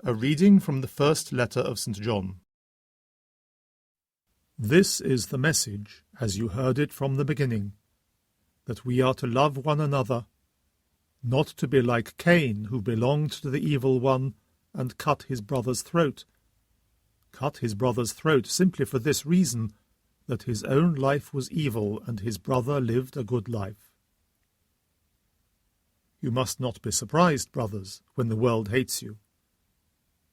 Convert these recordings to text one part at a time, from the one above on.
A reading from the first letter of St. John. This is the message, as you heard it from the beginning, that we are to love one another, not to be like Cain, who belonged to the evil one and cut his brother's throat. Cut his brother's throat simply for this reason, that his own life was evil and his brother lived a good life. You must not be surprised, brothers, when the world hates you.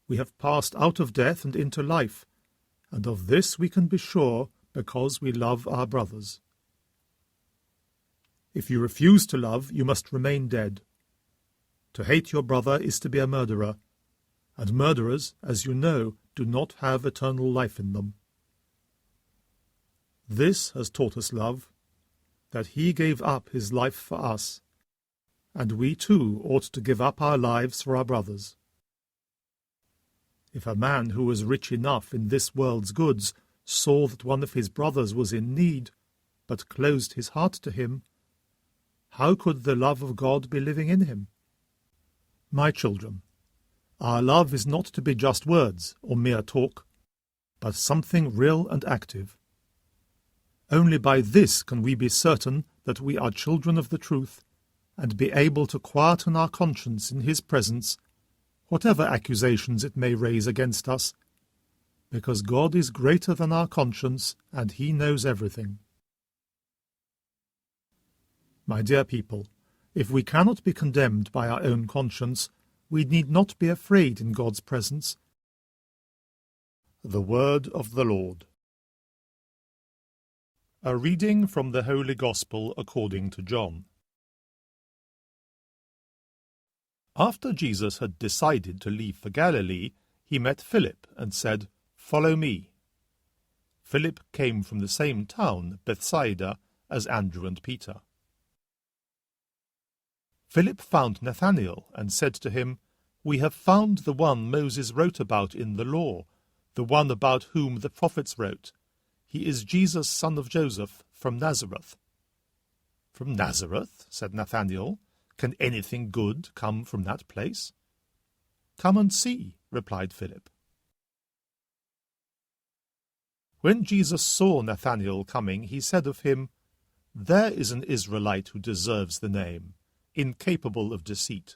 We have passed out of death and into life, and of this we can be sure because we love our brothers. If you refuse to love, you must remain dead. To hate your brother is to be a murderer, and murderers, as you know, do not have eternal life in them. This has taught us love, that he gave up his life for us, and we too ought to give up our lives for our brothers. If a man who was rich enough in this world's goods saw that one of his brothers was in need, but closed his heart to him, how could the love of God be living in him? My children, our love is not to be just words or mere talk, but something real and active. Only by this can we be certain that we are children of the truth, and be able to quieten our conscience in his presence, whatever accusations it may raise against us, because God is greater than our conscience, and he knows everything. My dear people, if we cannot be condemned by our own conscience, we need not be afraid in God's presence. The Word of the Lord. A reading from the Holy Gospel according to John. After Jesus had decided to leave for Galilee, he met Philip and said, "Follow me." Philip came from the same town, Bethsaida, as Andrew and Peter. Philip found Nathanael and said to him, "We have found the one Moses wrote about in the law, the one about whom the prophets wrote. He is Jesus, son of Joseph, from Nazareth." "From Nazareth?" said Nathanael. "Can anything good come from that place?" "Come and see," replied Philip. When Jesus saw Nathanael coming, he said of him, "There is an Israelite who deserves the name, incapable of deceit."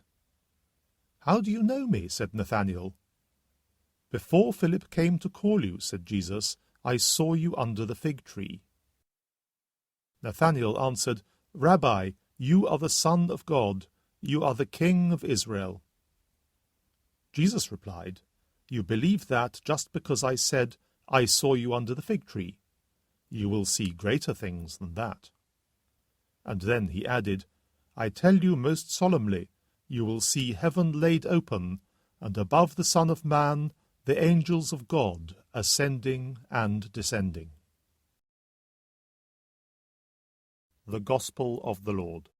"How do you know me?" said Nathanael. "Before Philip came to call you," said Jesus, "I saw you under the fig tree." Nathanael answered, "Rabbi, you are the Son of God, you are the King of Israel." Jesus replied, "You believe that just because I said, 'I saw you under the fig tree.' You will see greater things than that." And then he added, "I tell you most solemnly, you will see heaven laid open, and above the Son of Man, the angels of God ascending and descending." The Gospel of the Lord.